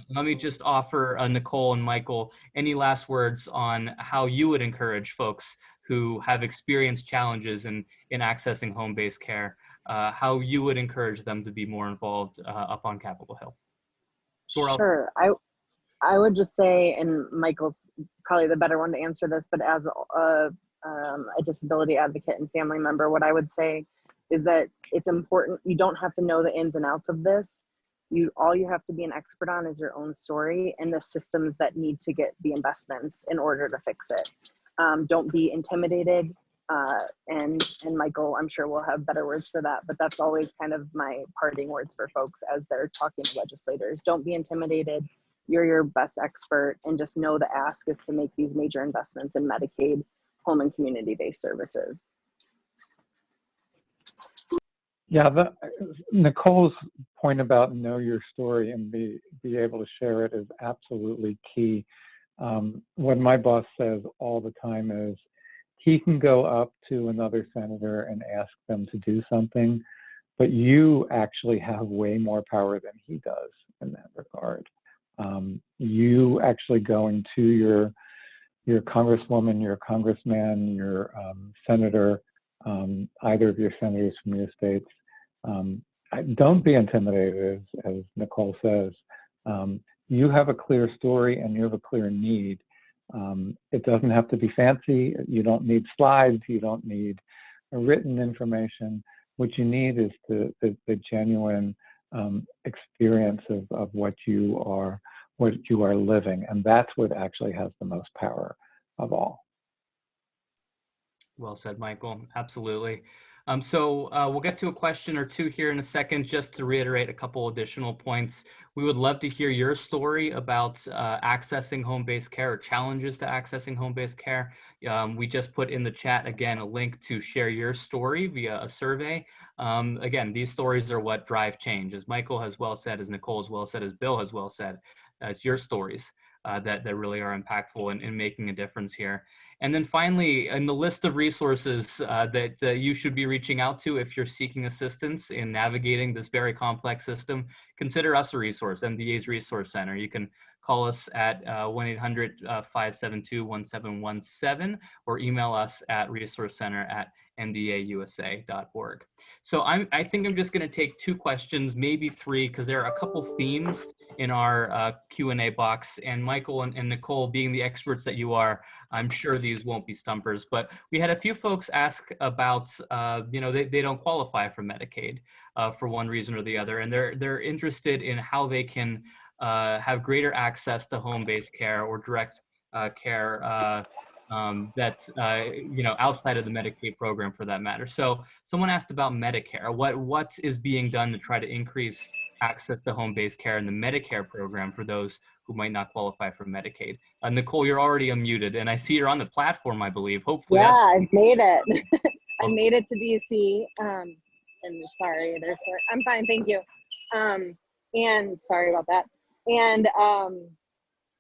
Let me just offer Nicole and Michael any last words on how you would encourage folks who have experienced challenges in accessing home-based care, how you would encourage them to be more involved up on Capitol Hill. Sure. I would just say, and Michael's probably the better one to answer this, but as a disability advocate and family member, what I would say is that it's important. You don't have to know the ins and outs of this. All you have to be an expert on is your own story and the systems that need to get the investments in order to fix it. Don't be intimidated. And Michael, I'm sure will have better words for that, but that's always kind of my parting words for folks as they're talking to legislators. Don't be intimidated. You're your best expert, and just know the ask is to make these major investments in Medicaid, home and community-based services. Yeah, Nicole's point about know your story and be able to share it is absolutely key. What my boss says all the time is he can go up to another senator and ask them to do something, but you actually have way more power than he does in that regard. You actually going to your congresswoman, your congressman, your senator, either of your senators from your states. Don't be intimidated, as Nicole says. You have a clear story and you have a clear need. It doesn't have to be fancy. You don't need slides. You don't need written information. What you need is the genuine experience of what you are living, and that's what actually has the most power of all. Well said, Michael. Absolutely. So we'll get to a question or two here in a second. Just to reiterate a couple additional points, we would love to hear your story about accessing home-based care or challenges to accessing home-based care. We just put in the chat, again, a link to share your story via a survey. Again, these stories are what drive change. As Michael has well said, as Nicole has well said, as Bill has well said, it's your stories that really are impactful in making a difference here. And then finally, in the list of resources that you should be reaching out to if you're seeking assistance in navigating this very complex system, consider us a resource, MDA's Resource Center. You can call us at 1-800-572-1717 or email us at resourcecenter@mdausa.org. So I think I'm just going to take 2 questions, maybe 3, because there are a couple themes in our Q&A box. And Michael and Nicole, being the experts that you are, I'm sure these won't be stumpers. But we had a few folks ask about, they don't qualify for Medicaid for one reason or the other, and they're interested in how they can have greater access to home-based care or direct care that's outside of the Medicaid program, for that matter. So someone asked about Medicare. What is being done to try to increase access to home-based care in the Medicare program for those who might not qualify for Medicaid? Nicole, you're already unmuted, and I see you're on the platform, I believe. Hopefully, yeah, I've made it. I made it to DC. And sorry, I'm fine, thank you. And sorry about that. And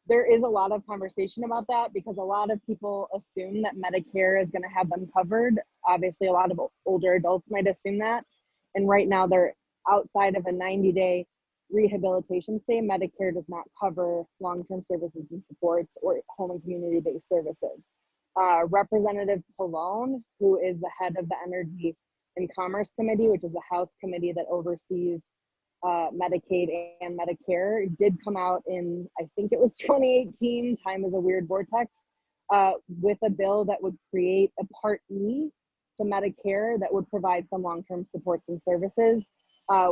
there is a lot of conversation about that because a lot of people assume that Medicare is going to have them covered. Obviously, a lot of older adults might assume that. And right now, they're outside of a 90-day rehabilitation stay. Medicare does not cover long-term services and supports or home and community-based services. Representative Pallone, who is the head of the Energy and Commerce Committee, which is the House committee that oversees Medicaid and Medicare, did come out in, I think it was 2018, time is a weird vortex, with a bill that would create a Part E to Medicare that would provide some long-term supports and services.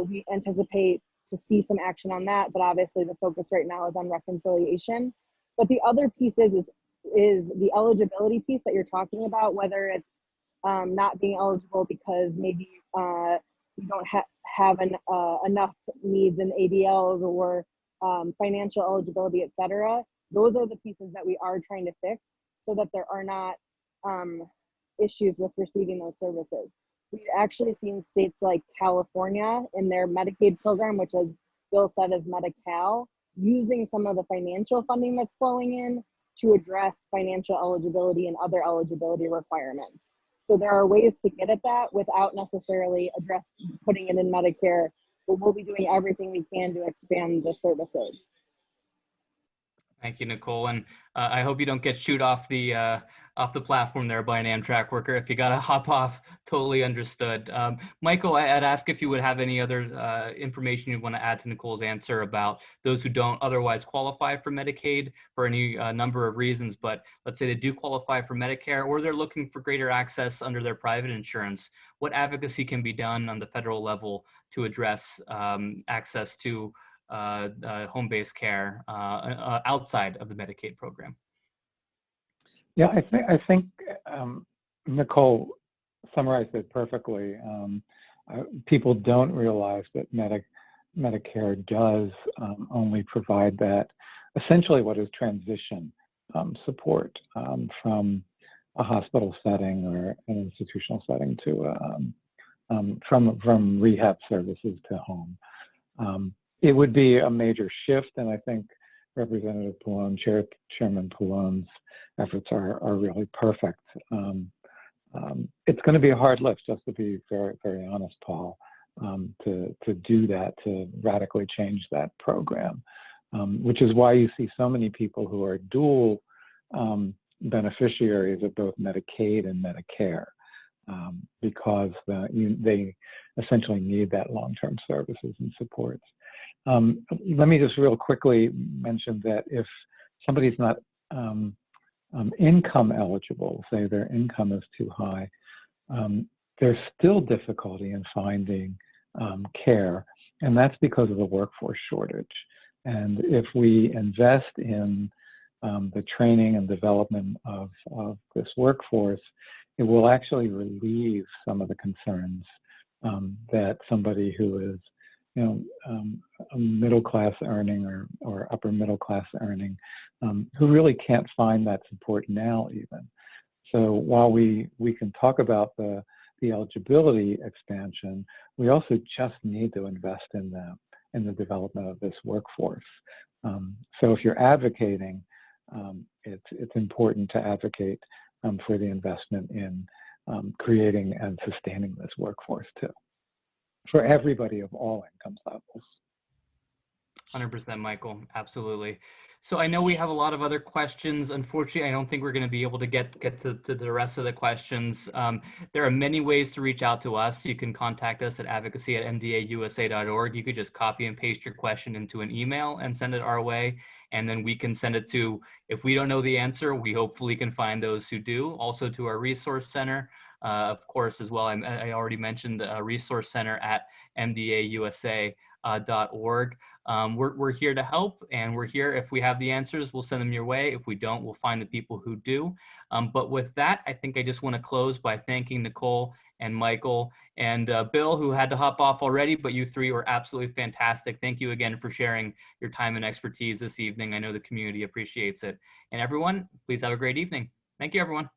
We anticipate to see some action on that, but obviously the focus right now is on reconciliation. But the other piece is the eligibility piece that you're talking about, whether it's not being eligible because maybe you don't have enough needs in ADLs or financial eligibility, et cetera. Those are the pieces that we are trying to fix so that there are not issues with receiving those services. We've actually seen states like California in their Medicaid program, which as Bill said is Medi-Cal, using some of the financial funding that's flowing in to address financial eligibility and other eligibility requirements. So there are ways to get at that without necessarily putting it in Medicare, but we'll be doing everything we can to expand the services. Thank you, Nicole. And I hope you don't get chewed off the platform there by an Amtrak worker. If you got to hop off, totally understood. Michael, I'd ask if you would have any other information you want to add to Nicole's answer about those who don't otherwise qualify for Medicaid for any number of reasons, but let's say they do qualify for Medicare or they're looking for greater access under their private insurance. What advocacy can be done on the federal level to address access to home-based care outside of the Medicaid program? Yeah, I think Nicole summarized it perfectly. People don't realize that Medicare does only provide that, essentially what is transition support from a hospital setting or an institutional setting to from rehab services to home. It would be a major shift, and I think Representative Pallone, Chairman Pallone's efforts are really perfect. It's going to be a hard lift, just to be very, very honest, Paul, to do that, to radically change that program, which is why you see so many people who are dual beneficiaries of both Medicaid and Medicare, because they essentially need that long-term services and supports. Let me just real quickly mention that if somebody's not income eligible, say their income is too high, there's still difficulty in finding care, and that's because of the workforce shortage. And if we invest in the training and development of this workforce, it will actually relieve some of the concerns that somebody who is a middle class earning or upper middle class earning, who really can't find that support now even. So while we can talk about the eligibility expansion, we also just need to invest in the development of this workforce. So if you're advocating, it's important to advocate for the investment in creating and sustaining this workforce too, for everybody of all income levels. 100%, Michael, absolutely. So I know we have a lot of other questions. Unfortunately, I don't think we're going to be able to get to the rest of the questions. There are many ways to reach out to us. You can contact us at advocacy@mdausa.org. You could just copy and paste your question into an email and send it our way. And then we can send it to, if we don't know the answer, we hopefully can find those who do, also to our resource center. Of course, as well, I already mentioned a resource center at mdausa.org. We're here to help, and we're here. If we have the answers, we'll send them your way. If we don't, we'll find the people who do. But with that, I think I just want to close by thanking Nicole and Michael and Bill, who had to hop off already, but you three were absolutely fantastic. Thank you again for sharing your time and expertise this evening. I know the community appreciates it. And everyone, please have a great evening. Thank you, everyone.